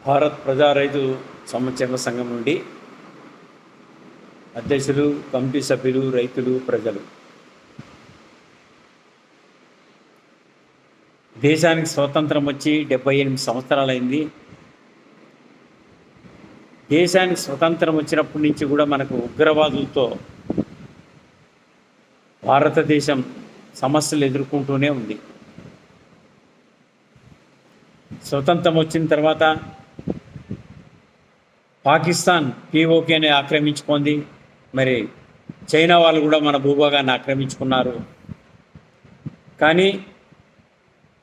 భారత్ ప్రజా రైతు సంక్షేమ సంఘం నుండి అధ్యక్షులు, కమిటీ సభ్యులు, రైతులు, ప్రజలు. దేశానికి స్వాతంత్రం వచ్చి 78 సంవత్సరాలైంది. దేశానికి స్వతంత్రం వచ్చినప్పటి నుంచి కూడా మనకు ఉగ్రవాదులతో భారతదేశం సమస్యలు ఎదుర్కొంటూనే ఉంది. స్వతంత్రం వచ్చిన తర్వాత పాకిస్తాన్ పీఓకేని ఆక్రమించుకుంది. మరి చైనా వాళ్ళు కూడా మన భూభాగాన్ని ఆక్రమించుకున్నారు. కానీ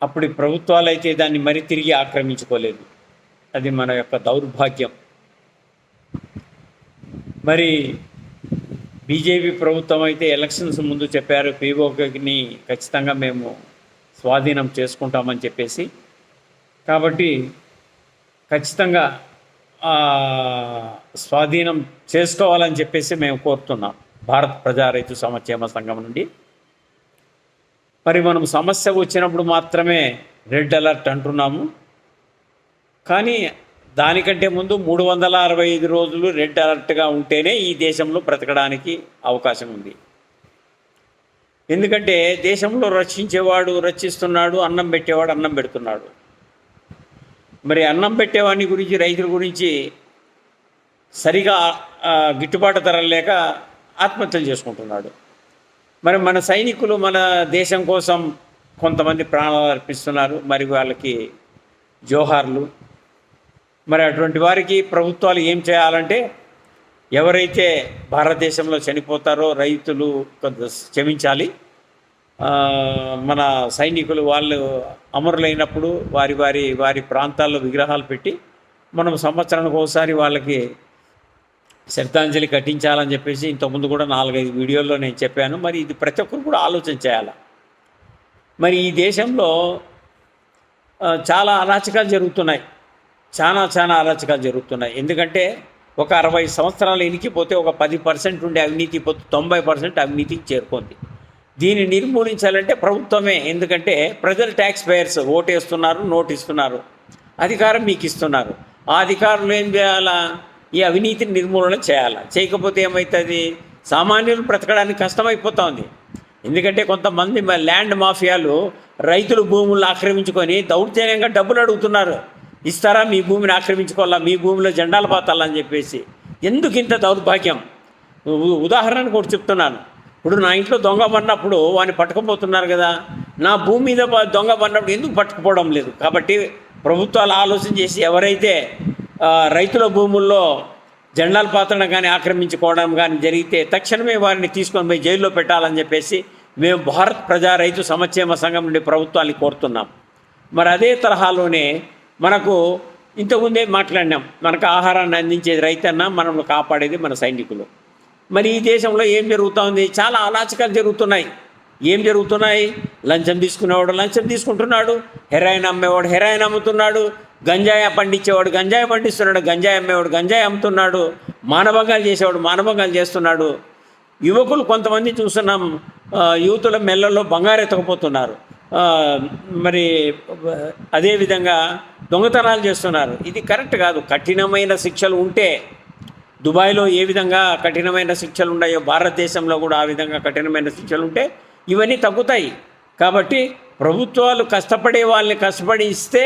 అప్పుడు ప్రభుత్వాలు అయితే దాన్ని మరి తిరిగి ఆక్రమించుకోలేదు. అది మన యొక్క దౌర్భాగ్యం. మరి బీజేపీ ప్రభుత్వం అయితే ఎలక్షన్స్ ముందు చెప్పారు పీఓకేని ఖచ్చితంగా మేము స్వాధీనం చేసుకుంటామని చెప్పేసి. కాబట్టి ఖచ్చితంగా స్వాధీనం చేసుకోవాలని చెప్పేసి మేము కోరుతున్నాం భారత్ ప్రజా రైతు సంక్షేమ సంఘం నుండి. మరి మనం సమస్య వచ్చినప్పుడు మాత్రమే రెడ్ అలర్ట్ అంటున్నాము. కానీ దానికంటే ముందు 365 రోజులు రెడ్ అలర్ట్గా ఉంటేనే ఈ దేశంలో బ్రతకడానికి అవకాశం ఉంది. ఎందుకంటే దేశంలో రక్షించేవాడు రక్షిస్తున్నాడు, అన్నం పెట్టేవాడు అన్నం పెడుతున్నాడు. మరి అన్నం పెట్టేవాడిని గురించి, రైతుల గురించి సరిగా గిట్టుబాటు ధర లేక ఆత్మహత్యలు చేసుకుంటున్నాడు. మరి మన సైనికులు మన దేశం కోసం కొంతమంది ప్రాణాలు అర్పిస్తున్నారు. మరి వాళ్ళకి జోహార్లు. మరి అటువంటి వారికి ప్రభుత్వాలు ఏం చేయాలంటే, ఎవరైతే భారతదేశంలో చనిపోతారో రైతులు కొంత క్షమించాలి. మన సైనికులు వాళ్ళు అమరులైనప్పుడు వారి వారి వారి ప్రాంతాల్లో విగ్రహాలు పెట్టి మనం సంవత్సరానికి ఒకసారి వాళ్ళకి శ్రద్ధాంజలి కట్టించాలని చెప్పేసి ఇంతకుముందు కూడా 4-5 వీడియోల్లో నేను చెప్పాను. మరి ఇది ప్రతి ఒక్కరు కూడా ఆలోచన చేయాలి. మరి ఈ దేశంలో చాలా అరాచకాలు జరుగుతున్నాయి. చాలా అరాచకాలు జరుగుతున్నాయి. ఎందుకంటే ఒక 60 సంవత్సరాలు ఎనికిపోతే ఒక 10% ఉండే అవినీతి పోతే 90% అవినీతికి చేరుకుంది. దీన్ని నిర్మూలించాలంటే ప్రభుత్వమే. ఎందుకంటే ప్రజలు ట్యాక్స్ పేయర్స్ ఓటేస్తున్నారు, నోటు ఇస్తున్నారు, అధికారం మీకు ఇస్తున్నారు. ఆ అధికారులు ఏం చేయాలా? ఈ అవినీతిని నిర్మూలన చేయాలా. చేయకపోతే ఏమవుతుంది? సామాన్యులు బ్రతకడానికి కష్టమైపోతుంది. ఎందుకంటే కొంతమంది ల్యాండ్ మాఫియాలు రైతుల భూములను ఆక్రమించుకొని దౌర్జన్యంగా డబ్బులు అడుగుతున్నారు. ఇస్తారా? మీ భూమిని ఆక్రమించుకోవాలా, మీ భూమిలో జెండాలు పాతాలని చెప్పేసి. ఎందుకు ఇంత దౌర్భాగ్యం? ఉదాహరణకు ఒకటి చెప్తున్నాను. ఇప్పుడు నా ఇంట్లో దొంగ పడినప్పుడు వాడిని పట్టుకుపోతున్నారు కదా, నా భూమి మీద దొంగ పడినప్పుడు ఎందుకు పట్టుకుపోవడం లేదు? కాబట్టి ప్రభుత్వాలు ఆలోచన చేసి ఎవరైతే రైతుల భూముల్లో జెండాలు పాతడం కానీ ఆక్రమించుకోవడం కానీ జరిగితే తక్షణమే వారిని తీసుకొని పోయి జైల్లో పెట్టాలని చెప్పేసి మేము భారత్ ప్రజా రైతు సంక్షేమ సంఘం నుండి ప్రభుత్వాన్ని కోరుతున్నాం. మరి అదే తరహాలోనే మనకు ఇంతకుముందే మాట్లాడినాం, మనకు ఆహారాన్ని అందించేది రైతన్న, మనల్ని కాపాడేది మన సైనికులు. మరి ఈ దేశంలో ఏం జరుగుతుంది? చాలా అరాచకాలు జరుగుతున్నాయి. ఏం జరుగుతున్నాయి? లంచం తీసుకునేవాడు లంచం తీసుకుంటున్నాడు, హెరాయిన్ అమ్మేవాడు హెరాయిన్ అమ్ముతున్నాడు, గంజాయి పండించేవాడు గంజాయి పండిస్తున్నాడు, గంజాయి అమ్మేవాడు గంజాయి అమ్ముతున్నాడు, మానభంగాలు చేసేవాడు మానభంగాలు చేస్తున్నాడు. యువకులు కొంతమంది చూస్తున్నాం, యువతుల మెల్లల్లో బంగారు ఎత్తకపోతున్నారు. మరి అదేవిధంగా దొంగతనాలు చేస్తున్నారు. ఇది కరెక్ట్ కాదు. కఠినమైన శిక్షలు ఉంటే, దుబాయ్లో ఏ విధంగా కఠినమైన శిక్షలు ఉన్నాయో భారతదేశంలో కూడా ఆ విధంగా కఠినమైన శిక్షలు ఉంటే ఇవన్నీ తగ్గుతాయి. కాబట్టి ప్రభుత్వాలు కష్టపడే వాళ్ళని కష్టపడి ఇస్తే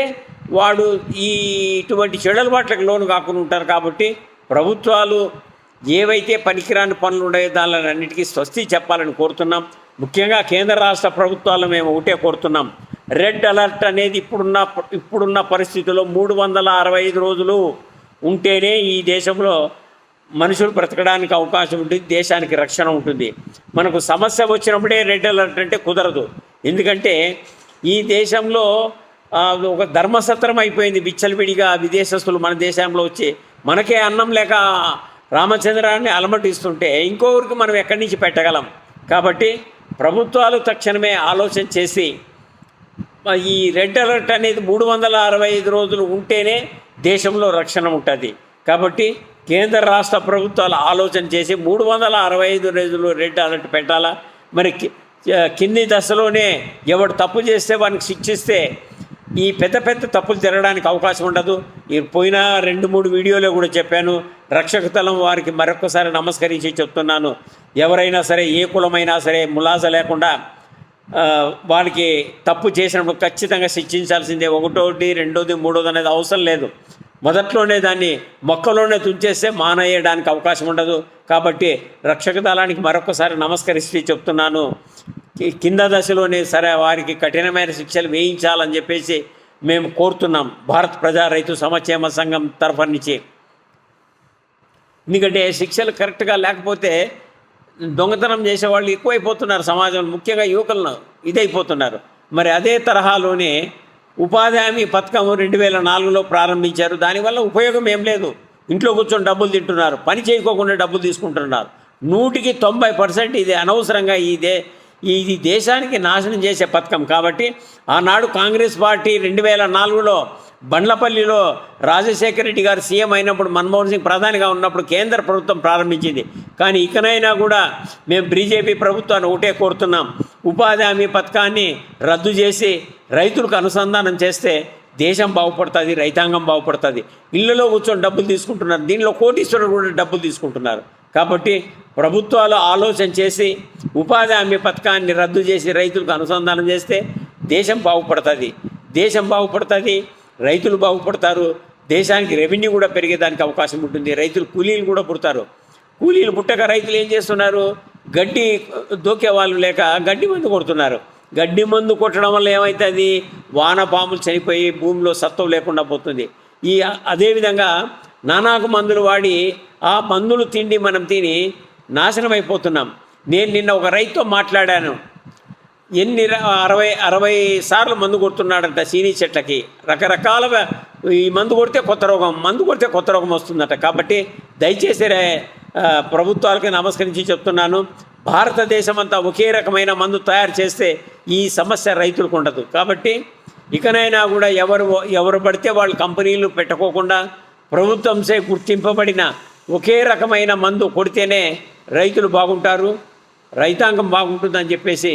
వాడు ఇటువంటి చెడు అలవాట్లకు లోను కాకుండా ఉంటారు. కాబట్టి ప్రభుత్వాలు ఏవైతే పనికిరాని పనులు ఉన్నాయో దానిలన్నిటికీ స్వస్తి చెప్పాలని కోరుతున్నాం. ముఖ్యంగా కేంద్ర రాష్ట్ర ప్రభుత్వాలు మేము ఒకటే కోరుతున్నాం, రెడ్ అలర్ట్ అనేది ఇప్పుడున్న పరిస్థితుల్లో 365 రోజులు ఉంటేనే ఈ దేశంలో మనుషులు బ్రతకడానికి అవకాశం ఉంటుంది, దేశానికి రక్షణ ఉంటుంది. మనకు సమస్య వచ్చినప్పుడే రెడ్ అలర్ట్ అంటే కుదరదు. ఎందుకంటే ఈ దేశంలో ఒక ధర్మసత్రం అయిపోయింది. విచ్చలవిడిగా విదేశస్తులు మన దేశంలో వచ్చి మనకే అన్నం లేక రామచంద్రాన్ని అలమటిస్తుంటే ఇంకొకరికి మనం ఎక్కడి నుంచి పెట్టగలం? కాబట్టి ప్రభుత్వాలు తక్షణమే ఆలోచన చేసి ఈ రెడ్ అలర్ట్ అనేది 365 రోజులు ఉంటేనే దేశంలో రక్షణ ఉంటుంది. కాబట్టి కేంద్ర రాష్ట్ర ప్రభుత్వాలు ఆలోచన చేసి 365 రోజులు రెడ్ అలర్ట్ పెట్టాలా. మరి కింది దశలోనే ఎవడు తప్పు చేస్తే వానికి శిక్షిస్తే ఈ పెద్ద పెద్ద తప్పులు జరగడానికి అవకాశం ఉండదు. ఈ పోయిన 2-3 వీడియోలో కూడా చెప్పాను. రక్షక దళం వారికి మరొకసారి నమస్కరించి చెప్తున్నాను. ఎవరైనా సరే, ఏ కులమైనా సరే, ములాజ లేకుండా వాళ్ళకి తప్పు చేసినప్పుడు ఖచ్చితంగా శిక్షించాల్సిందే. ఒకటోది, రెండోది, మూడోది అనేది అవసరం లేదు. మొదట్లోనే దాన్ని మొక్కలోనే తుంచేస్తే మానేయడానికి అవకాశం ఉండదు. కాబట్టి రక్షక దళానికి మరొకసారి నమస్కరిస్తూ చెప్తున్నాను. కింద దశలోనే సరే వారికి కఠినమైన శిక్షలు వేయించాలని చెప్పేసి మేము కోరుతున్నాం భారత ప్రజా రైతు సంక్షేమ సంఘం తరఫు నుంచి. ఎందుకంటే శిక్షలు కరెక్ట్గా లేకపోతే దొంగతనం చేసేవాళ్ళు ఎక్కువైపోతున్నారు సమాజంలో, ముఖ్యంగా యువకులను ఇదైపోతున్నారు. మరి అదే తరహాలోనే ఉపాధి హామీ పథకం 2004లో ప్రారంభించారు. దానివల్ల ఉపయోగం ఏం లేదు. ఇంట్లో కూర్చొని డబ్బులు తింటున్నారు, పని చేయకోకుండా డబ్బులు తీసుకుంటున్నారు. 100% ఇది అనవసరంగా ఇది దేశానికి నాశనం చేసే పథకం. కాబట్టి ఆనాడు కాంగ్రెస్ పార్టీ 2004లో బండ్లపల్లిలో రాజశేఖర రెడ్డి గారు సీఎం అయినప్పుడు, మన్మోహన్ సింగ్ ప్రధానిగా ఉన్నప్పుడు కేంద్ర ప్రభుత్వం ప్రారంభించింది. కానీ ఇకనైనా కూడా మేము బీజేపీ ప్రభుత్వాన్ని ఒకటే కోరుతున్నాం, ఉపాధి హామీ పథకాన్ని రద్దు చేసి రైతులకు అనుసంధానం చేస్తే దేశం బాగుపడుతుంది, రైతాంగం బాగుపడుతుంది. ఇళ్లలో కూర్చొని డబ్బులు తీసుకుంటున్నారు, దీనిలో కోటీశ్వరులు కూడా డబ్బులు తీసుకుంటున్నారు. కాబట్టి ప్రభుత్వాలు ఆలోచన చేసి ఉపాధి హామీ పథకాన్ని రద్దు చేసి రైతులకు అనుసంధానం చేస్తే దేశం బాగుపడుతుంది, రైతులు బాగుపడతారు, దేశానికి రెవెన్యూ కూడా పెరిగేదానికి అవకాశం ఉంటుంది. రైతులు కూలీలు కూడా పుడతారు. కూలీలు పుట్టక రైతులు ఏం చేస్తున్నారు, గడ్డి దోకే వాళ్ళు లేక గడ్డి మందు కొడుతున్నారు. గడ్డి మందు కొట్టడం వల్ల ఏమవుతుంది, వానపాములు చనిపోయి భూమిలో సత్వం లేకుండా పోతుంది. అదేవిధంగా నానాకు మందులు వాడి ఆ మందులు తిండి మనం తిని నాశనం అయిపోతున్నాం. నేను నిన్న ఒక రైతుతో మాట్లాడాను. 60 సార్లు మందు కొడుతున్నాడంట సీనీ చెట్లకి. రకరకాలుగా ఈ మందు కొడితే కొత్త రోగం వస్తుందట. కాబట్టి దయచేసి ప్రభుత్వాలకి నమస్కరించి చెప్తున్నాను, భారతదేశం అంతా ఒకే రకమైన మందు తయారు చేస్తే ఈ సమస్య రైతులకు ఉండదు. కాబట్టి ఇకనైనా కూడా ఎవరు పడితే వాళ్ళు కంపెనీలు పెట్టుకోకుండా ప్రభుత్వంచే గుర్తింపబడిన ఒకే రకమైన మందు కొడితేనే రైతులు బాగుంటారు, రైతాంగం బాగుంటుందని చెప్పేసి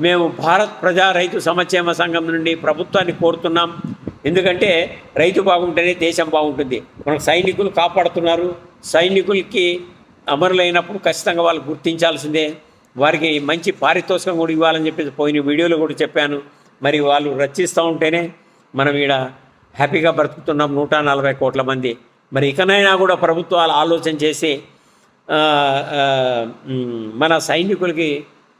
మేము భారత్ ప్రజా రైతు సంక్షేమ సంఘం నుండి ప్రభుత్వాన్ని కోరుతున్నాం. ఎందుకంటే రైతు బాగుంటేనే దేశం బాగుంటుంది. మనకు సైనికులు కాపాడుతున్నారు, సైనికులకి అమరులైనప్పుడు ఖచ్చితంగా వాళ్ళు గుర్తించాల్సిందే. వారికి మంచి పారితోషికం కూడా ఇవ్వాలని చెప్పేసి పోయిన వీడియోలో కూడా చెప్పాను. మరి వాళ్ళు రక్షిస్తూ ఉంటేనే మనం ఈడ హ్యాపీగా బ్రతుకుతున్నాం 140 కోట్ల మంది. మరి ఇకనైనా కూడా ప్రభుత్వాలు ఆలోచన చేసి మన సైనికులకి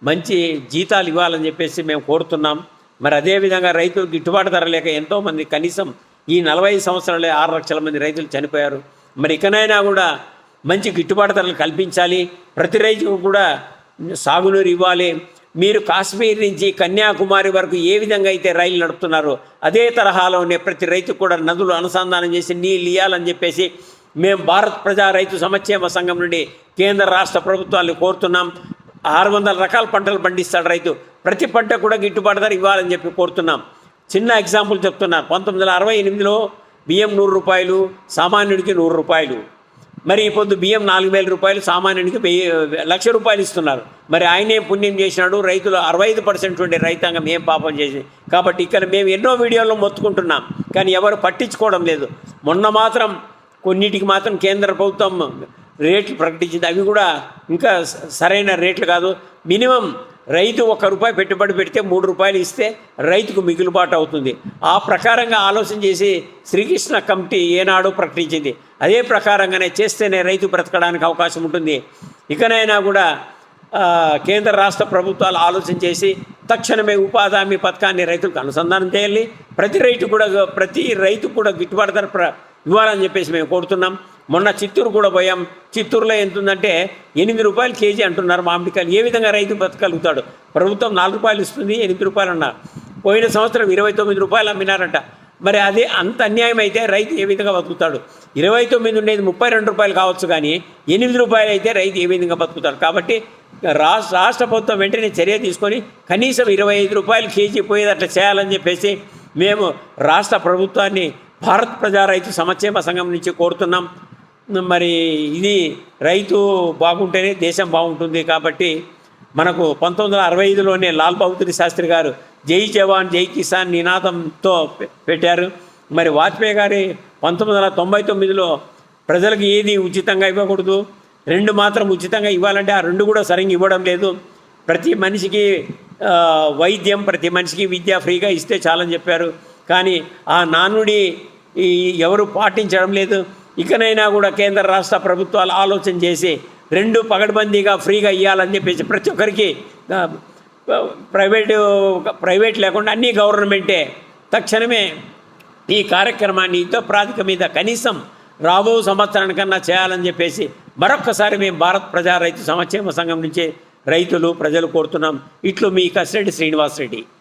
మంచి జీతాలు ఇవ్వాలని చెప్పేసి మేము కోరుతున్నాం. మరి అదేవిధంగా రైతులు గిట్టుబాటు ధర లేక ఎంతోమంది, కనీసం ఈ 45 సంవత్సరాలే 6 లక్షల మంది రైతులు చనిపోయారు. మరి ఇకనైనా కూడా మంచి గిట్టుబాటు ధరలు కల్పించాలి, ప్రతి రైతుకు కూడా సాగునీరు ఇవ్వాలి. మీరు కాశ్మీర్ నుంచి కన్యాకుమారి వరకు ఏ విధంగా అయితే రైలు నడుపుతున్నారో అదే తరహాలోనే ప్రతి రైతుకు కూడా నదులు అనుసంధానం చేసి నీళ్ళు ఇవ్వాలని చెప్పేసి మేము భారత్ ప్రజా రైతు సంక్షేమ సంఘం నుండి కేంద్ర రాష్ట్ర ప్రభుత్వాన్ని కోరుతున్నాం. 600 రకాల పంటలు పండిస్తాడు రైతు, ప్రతి పంట కూడా గిట్టుబాటు ధర ఇవ్వాలని చెప్పి కోరుతున్నాం. చిన్న ఎగ్జాంపుల్ చెప్తున్నాను. 1968లో బియ్యం 100 రూపాయలు, సామాన్యుడికి 100 రూపాయలు. మరి ఇప్పుడు బియ్యం 4,000 రూపాయలు, సామాన్యుడికి 1,00,000 రూపాయలు ఇస్తున్నారు. మరి ఆయనే పుణ్యం చేసినాడు, రైతులు 65% ఉండే రైతాంగం ఏం పాపం చేసి. కాబట్టి ఇక్కడ మేము ఎన్నో వీడియోల్లో మొత్తుకుంటున్నాం, కానీ ఎవరు పట్టించుకోవడం లేదు. మొన్న మాత్రం కొన్నిటికి మాత్రం కేంద్ర ప్రభుత్వం రేట్లు ప్రకటించింది, అవి కూడా ఇంకా సరైన రేట్లు కాదు. మినిమం రైతు ₹1 పెట్టుబడి పెడితే ₹3 ఇస్తే రైతుకు మిగులుబాటు అవుతుంది. ఆ ప్రకారంగా ఆలోచన చేసి శ్రీకృష్ణ కమిటీ ఏనాడు ప్రకటించింది. అదే ప్రకారంగానే చేస్తేనే రైతు బ్రతకడానికి అవకాశం ఉంటుంది. ఇకనైనా కూడా కేంద్ర రాష్ట్ర ప్రభుత్వాలు ఆలోచన చేసి తక్షణమే ఉపాధి హామీ పథకాన్ని రైతులకు అనుసంధానం చేయాలి. ప్రతి రైతు కూడా గిట్టుబాటు ధర ఇవ్వాలని చెప్పేసి మేము కోరుతున్నాం. మొన్న చిత్తూరు కూడా పోయాం. చిత్తూరులో ఎంత ఉందంటే ₹8 కేజీ అంటున్నారు మామిడికాయలు. ఏ విధంగా రైతు బతకగలుగుతాడు? ప్రభుత్వం ₹4 ఇస్తుంది, ₹8 అన్నారు. పోయిన సంవత్సరం ₹29 అమ్మినారంట. మరి అదే అంత అన్యాయం అయితే రైతు ఏ విధంగా బతుకుతాడు? 29 ఉండేది ₹32 కావచ్చు, కానీ ₹8 అయితే రైతు ఏ విధంగా బతుకుతాడు? కాబట్టి రాష్ట్ర ప్రభుత్వం వెంటనే చర్య తీసుకొని కనీసం ₹25 కేజీ పోయేది అట్లా చేయాలని చెప్పేసి మేము రాష్ట్ర ప్రభుత్వాన్ని భారత్ ప్రజా రైతు సంక్షేమ సంఘం నుంచి కోరుతున్నాం. మరి ఇది రైతు బాగుంటేనే దేశం బాగుంటుంది. కాబట్టి మనకు 1965లోనే లాల్ బహదూర్ శాస్త్రి గారు జై జవాన్ జై కిసాన్ నినాదంతో పెట్టారు. మరి వాజ్పేయి గారి 1999లో ప్రజలకు ఏది ఉచితంగా ఇవ్వకూడదు, 2 మాత్రం ఉచితంగా ఇవ్వాలంటే ఆ 2 కూడా సరిగ్గా ఇవ్వడం లేదు. ప్రతి మనిషికి వైద్యం, ప్రతి మనిషికి విద్య ఫ్రీగా ఇస్తే చాలని చెప్పారు. కానీ ఆ నానుడి ఎవరు పాటించడం లేదు. ఇకనైనా కూడా కేంద్ర రాష్ట్ర ప్రభుత్వాలు ఆలోచన చేసి 2 పగడ్బందీగా ఫ్రీగా ఇవ్వాలని చెప్పేసి ప్రతి ఒక్కరికి, ప్రైవేట్ లేకుండా అన్నీ గవర్నమెంటే తక్షణమే ఈ కార్యక్రమాన్ని యుద్ధ ప్రాతిక మీద కనీసం రాబో సంవత్సరానికన్నా చేయాలని చెప్పేసి మరొక్కసారి మేము భారత్ ప్రజా రైతు సంక్షేమ సంఘం నుంచి రైతులు ప్రజలు కోరుతున్నాం. ఇట్లు మీ కసిరెడ్డి శ్రీనివాస్ రెడ్డి.